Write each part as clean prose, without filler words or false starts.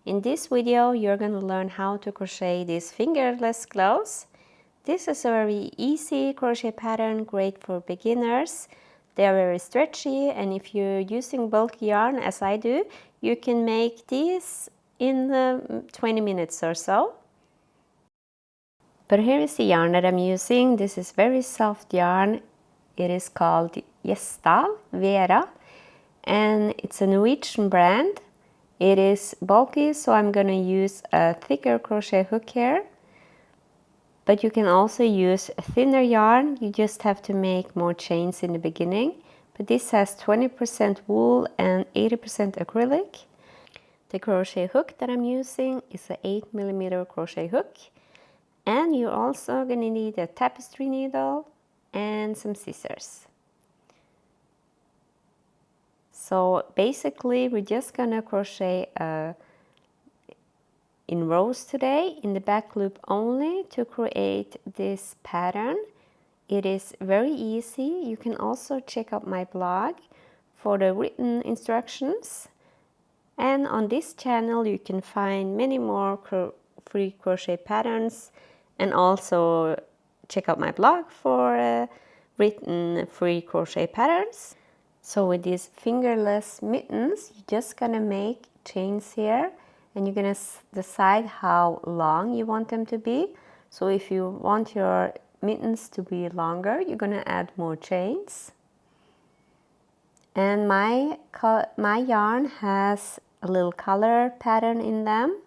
In this video, you're going to learn how to crochet these fingerless gloves. This is a very easy crochet pattern, great for beginners. They are very stretchy, and if you're using bulky yarn as I do, you can make these in 20 minutes or so. But here is the yarn that I'm using. This is very soft yarn. It is called Gjesdal Vera, and it's a Norwegian brand. It is bulky, so I'm going to use a thicker crochet hook here. But you can also use a thinner yarn. You just have to make more chains in the beginning. But this has 20% wool and 80% acrylic. The crochet hook that I'm using is an 8mm crochet hook. And you're also going to need a tapestry needle and some scissors. So basically we're just going to crochet in rows today, in the back loop only, to create this pattern. It is very easy. You can also check out my blog for the written instructions. And on this channel you can find many more free crochet patterns, and also check out my blog for written free crochet patterns. So with these fingerless mittens, you're just gonna make chains here, and you're gonna decide how long you want them to be. So if you want your mittens to be longer, you're gonna add more chains. And my yarn has a little color pattern in them.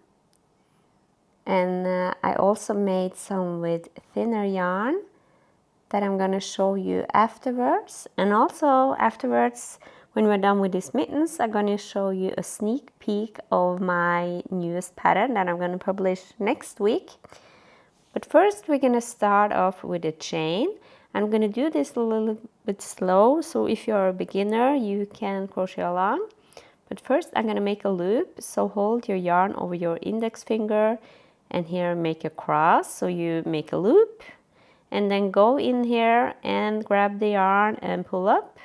And I also made some with thinner yarn that I'm going to show you afterwards. And also afterwards, when we're done with these mittens, I'm going to show you a sneak peek of my newest pattern that I'm going to publish next week. But first we're going to start off with a chain. I'm going to do this a little bit slow, so if you're a beginner you can crochet along. But first I'm going to make a loop, so hold your yarn over your index finger and here make a cross, so you make a loop. And then go in here and grab the yarn and pull up.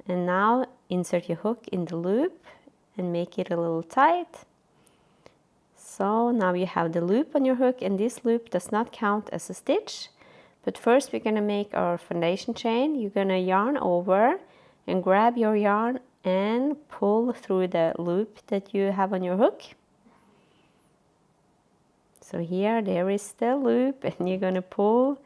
And now insert your hook in the loop and make it a little tight. So now you have the loop on your hook, and this loop does not count as a stitch. But first we're going to make our foundation chain. You're going to yarn over and grab your yarn and pull through the loop that you have on your hook. So here, there is the loop, and you're going to pull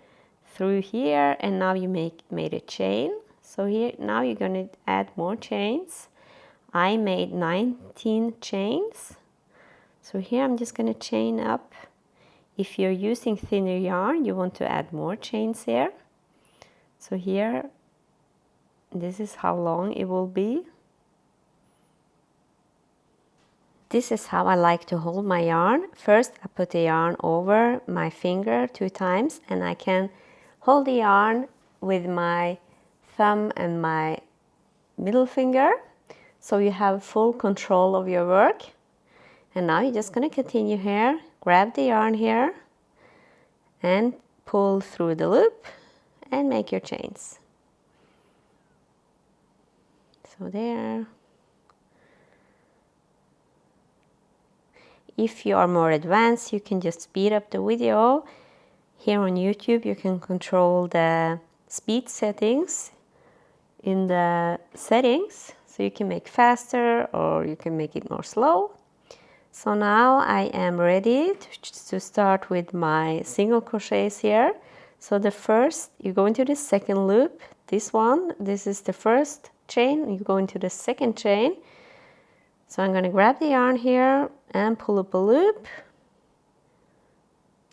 through here, and now you made a chain. So here, now you're going to add more chains. I made 19 chains. So here I'm just going to chain up. If you're using thinner yarn, you want to add more chains here. So here, this is how long it will be. This is how I like to hold my yarn. First, I put the yarn over my finger 2 times, and I can hold the yarn with my thumb and my middle finger. So you have full control of your work. And now you're just going to continue here. Grab the yarn here and pull through the loop and make your chains. So there. If you are more advanced, you can just speed up the video. Here on YouTube, you can control the speed settings in the settings. So you can make faster or you can make it more slow. So now I am ready to start with my single crochets here. So the first, you go into the second loop. This one, this is the first chain. You go into the second chain. So I'm going to grab the yarn here and pull up a loop.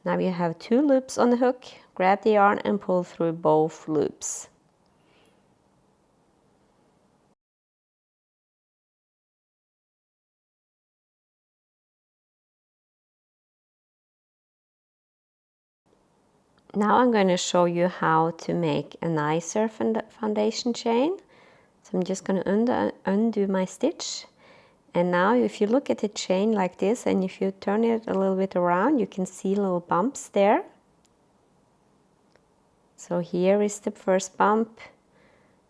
Now you have 2 loops on the hook. Grab the yarn and pull through both loops. Now I'm going to show you how to make a nicer foundation chain. So I'm just going to undo my stitch. And now if you look at the chain like this, and if you turn it a little bit around, you can see little bumps there. So here is the first bump,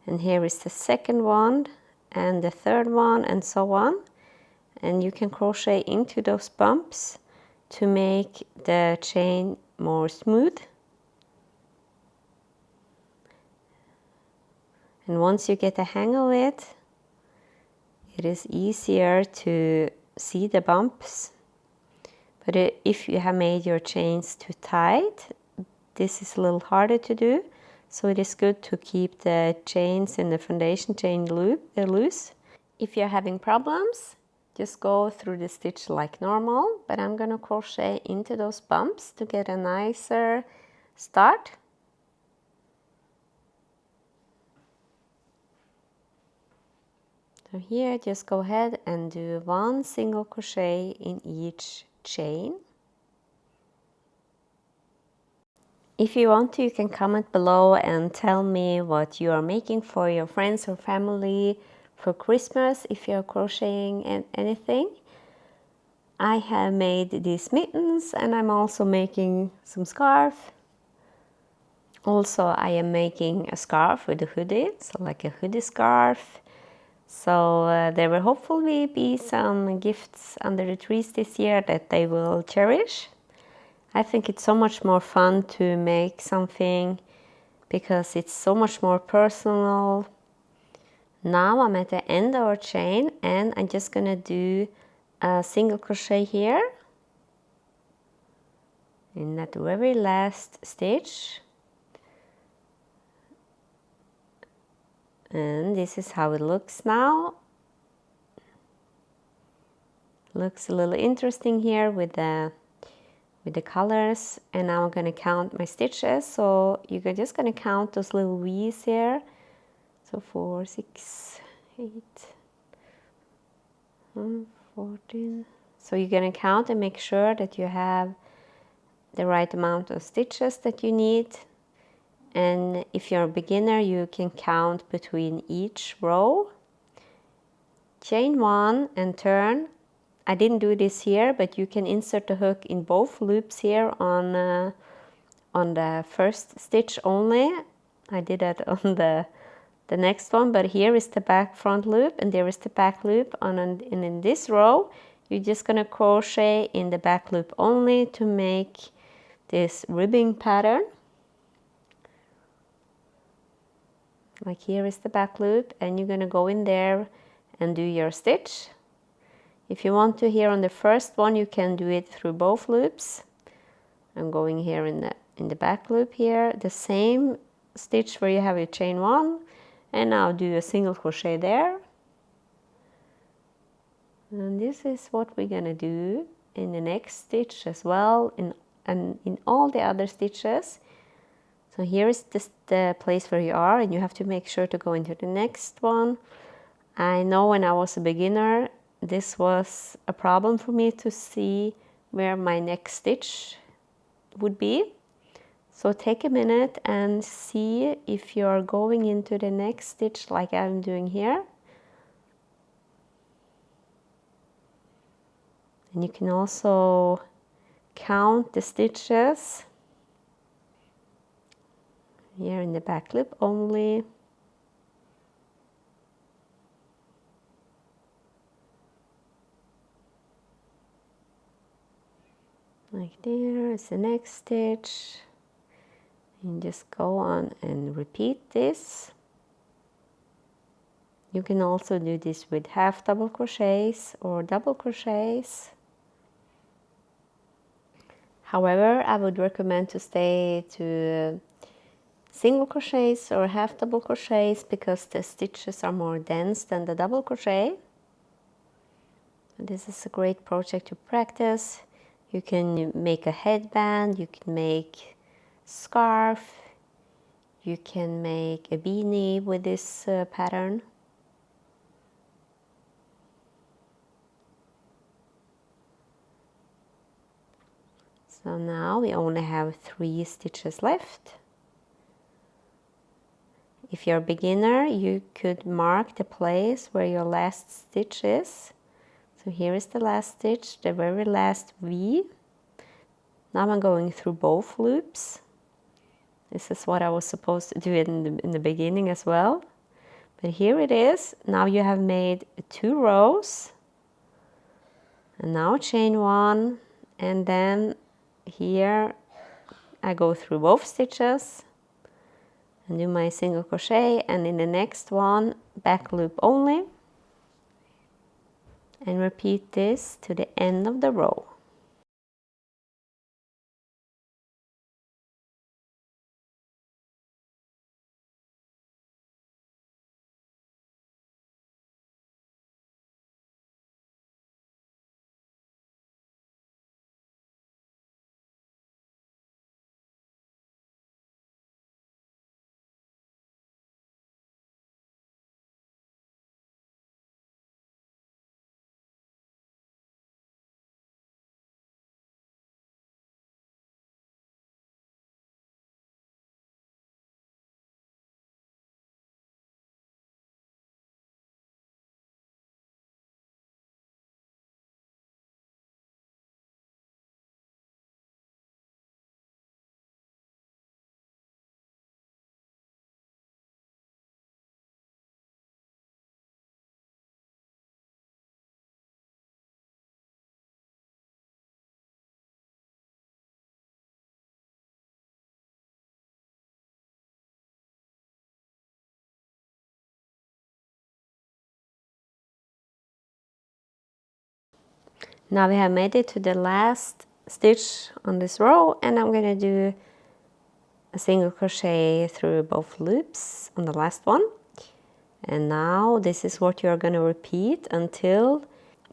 and here is the second one, and the third one, and so on. and you can crochet into those bumps to make the chain more smooth. And once you get the hang of it, it is easier to see the bumps. But if you have made your chains too tight, this is a little harder to do. So it is good to keep the chains in the foundation chain loose. If you're having problems, just go through the stitch like normal, but I'm going to crochet into those bumps to get a nicer start. So here, just go ahead and do 1 single crochet in each chain. If you want to, you can comment below and tell me what you are making for your friends or family for Christmas if you're crocheting anything. I have made these mittens, and I'm also making some scarf. Also, I am making a scarf with a hoodie, so like a hoodie scarf. So there will hopefully be some gifts under the trees this year that they will cherish. I think it's so much more fun to make something because it's so much more personal. Now I'm at the end of our chain, and I'm just gonna do a single crochet here in that very last stitch. And this is how it looks now. Looks a little interesting here with the colors. And now I'm going to count my stitches. So you're just going to count those little V's here. So 4, 6, 8, 14. So you're going to count and make sure that you have the right amount of stitches that you need. And if you're a beginner, you can count between each row. Chain 1 and turn. I didn't do this here, but you can insert the hook in both loops here on the first stitch only. I did that on the next one, but here is the back front loop, and there is the back loop. And in this row, you're just gonna crochet in the back loop only to make this ribbing pattern. Like here is the back loop, and you're going to go in there and do your stitch. If you want to here on the first one, you can do it through both loops. I'm going here in the back loop here, the same stitch where you have your chain 1, and now do a single crochet there. And this is what we're going to do in the next stitch as well, and in all the other stitches. So here is the place where you are, and you have to make sure to go into the next one. I know when I was a beginner, this was a problem for me to see where my next stitch would be. So take a minute and see if you're going into the next stitch like I'm doing here. And you can also count the stitches here in the back loop only. Like there is the next stitch. And just go on and repeat this. You can also do this with half double crochets or double crochets. However, I would recommend to stay to single crochets or half double crochets because the stitches are more dense than the double crochet. And this is a great project to practice. You can make a headband, you can make scarf, you can make a beanie with this pattern. So now we only have 3 stitches left. If you're a beginner, you could mark the place where your last stitch is. So here is the last stitch, the very last V. Now I'm going through both loops. This is what I was supposed to do in the beginning as well. But here it is. Now you have made 2 rows. And now chain 1, and then here I go through both stitches and do my single crochet, and in the next one back loop only, and repeat this to the end of the row. Now we have made it to the last stitch on this row, and I'm going to do a single crochet through both loops on the last one. And now this is what you're going to repeat until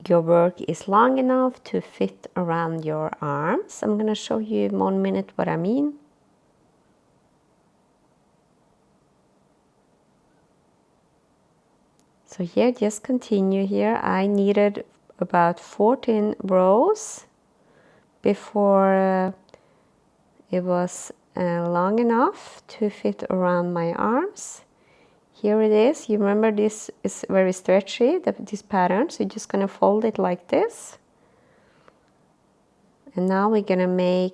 your work is long enough to fit around your arms. I'm going to show you in 1 minute what I mean. So here, just continue here. I needed about 14 rows before it was long enough to fit around my arms. Here it is. You remember this is very stretchy, this pattern, so you're just going to fold it like this. And now we're going to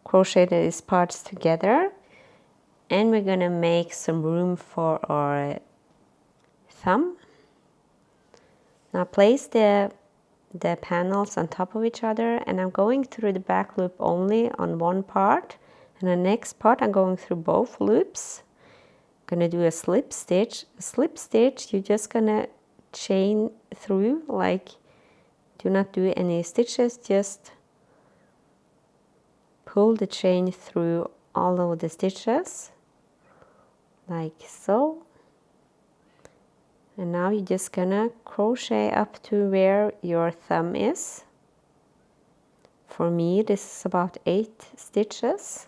crochet these parts together, and we're going to make some room for our thumb. Now place the panels on top of each other, and I'm going through the back loop only on one part, and the next part I'm going through both loops. I'm going to do a slip stitch. A slip stitch, you're just going to chain through, like do not do any stitches, just pull the chain through all of the stitches like so. And now you're just gonna crochet up to where your thumb is. For me, this is about 8 stitches.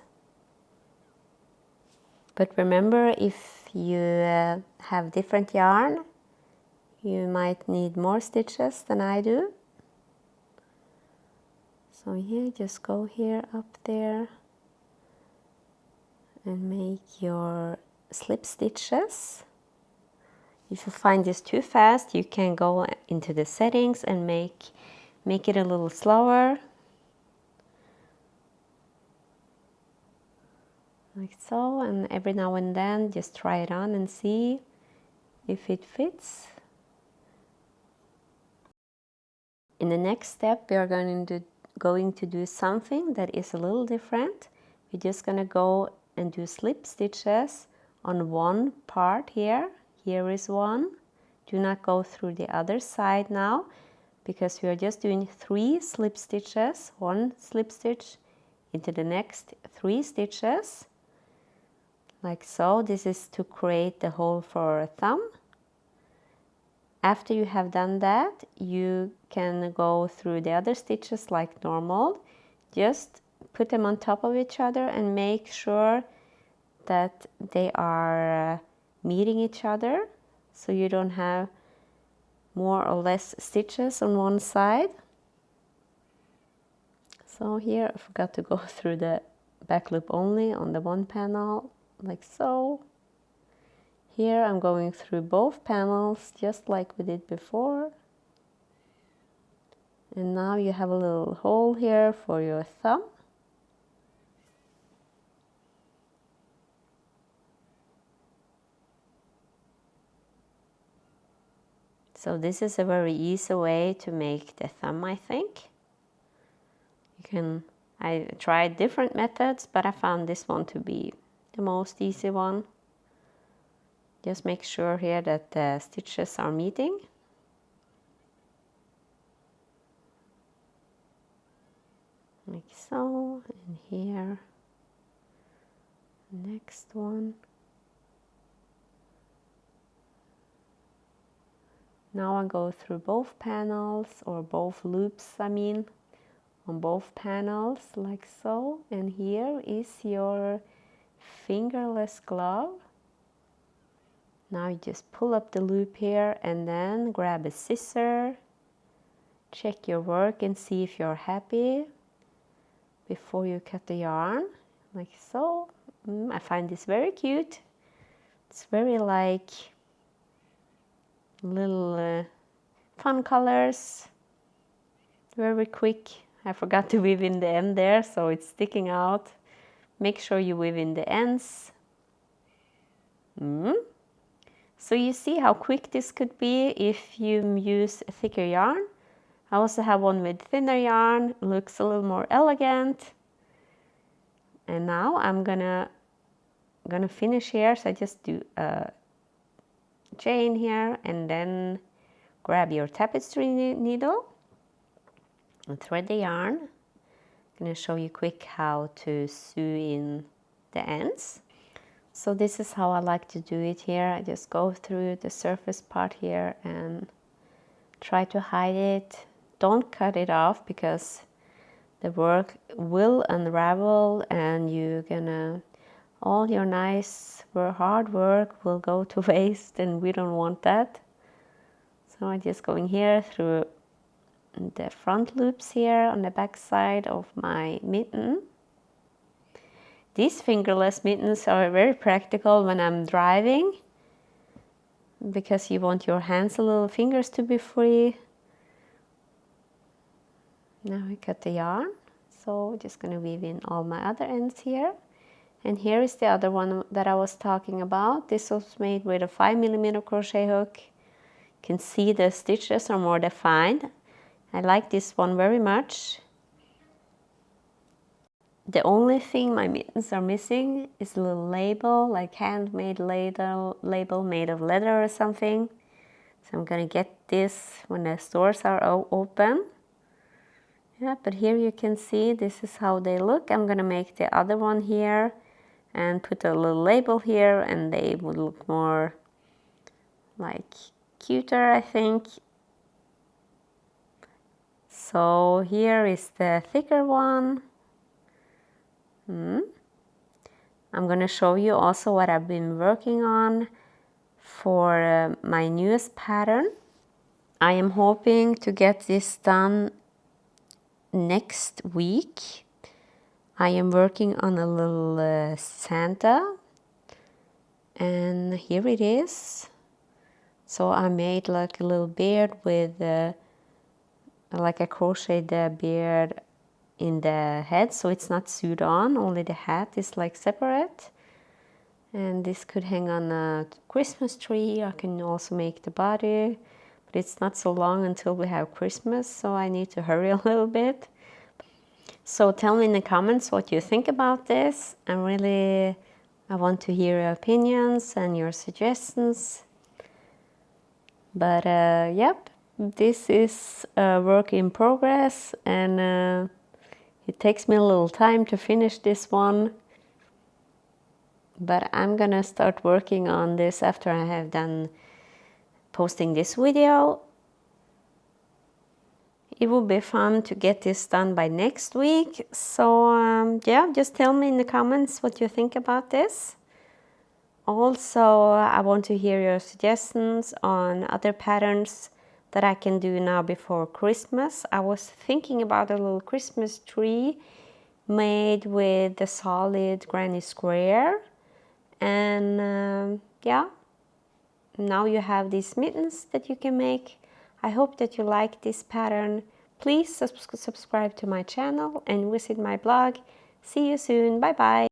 But remember, if you have different yarn, you might need more stitches than I do. So here, just go here, up there, and make your slip stitches. If you find this too fast, you can go into the settings and make it a little slower. Like so, and every now and then just try it on and see if it fits. In the next step, we are going to do something that is a little different. We're just going to go and do slip stitches on one part here. Here is one. Do not go through the other side now, because we are just doing 3 slip stitches, 1 slip stitch into the next 3 stitches, like so. This is to create the hole for a thumb. After you have done that, you can go through the other stitches like normal. Just put them on top of each other and make sure that they are meeting each other, so you don't have more or less stitches on one side. So here I forgot to go through the back loop only on the one panel, like so. Here I'm going through both panels just like we did before. And now you have a little hole here for your thumb. So this is a very easy way to make the thumb, I think. I tried different methods, but I found this one to be the most easy one. Just make sure here that the stitches are meeting. Like so, and here, next one. Now I go through both panels, or both loops, I mean, on both panels, like so. And here is your fingerless glove. Now you just pull up the loop here and then grab a scissor. Check your work and see if you're happy before you cut the yarn, like so. I find this very cute. It's very like little fun colors, very quick. I forgot to weave in the end there, so it's sticking out. Make sure you weave in the ends. So you see how quick this could be if you use a thicker yarn. I also have one with thinner yarn, looks a little more elegant. And now I'm gonna finish here, so I just do a chain here and then grab your tapestry needle and thread the yarn. I'm gonna show you quick how to sew in the ends. So this is how I like to do it here. I just go through the surface part here and try to hide it. Don't cut it off because the work will unravel and all your nice hard work will go to waste, and we don't want that. So I'm just going here through the front loops here on the back side of my mitten. These fingerless mittens are very practical when I'm driving, because you want your hands and little fingers to be free. Now I cut the yarn, so just gonna weave in all my other ends here. And here is the other one that I was talking about. This was made with a 5mm crochet hook. You can see the stitches are more defined. I like this one very much. The only thing my mittens are missing is a little label, like handmade label made of leather or something. So I'm gonna get this when the stores are open. Yeah, but here you can see this is how they look. I'm gonna make the other one here and put a little label here, and they would look more like cuter, I think. So here is the thicker one. I'm gonna show you also what I've been working on for my newest pattern. I am hoping to get this done next week. I am working on a little Santa, and here it is. So I made like a little beard with like a crocheted beard in the head, so it's not sewed on, only the hat is like separate. And this could hang on a Christmas tree. I can also make the body, but it's not so long until we have Christmas, so I need to hurry a little bit. So tell me in the comments what you think about this. I want to hear your opinions and your suggestions. But yep, this is a work in progress, and it takes me a little time to finish this one. But I'm gonna start working on this after I have done posting this video. It will be fun to get this done by next week. So yeah, just tell me in the comments what you think about this. Also, I want to hear your suggestions on other patterns that I can do now before Christmas. I was thinking about a little Christmas tree made with the solid granny square. And yeah, now you have these mittens that you can make. I hope that you like this pattern. Please subscribe to my channel and visit my blog. See you soon. Bye bye.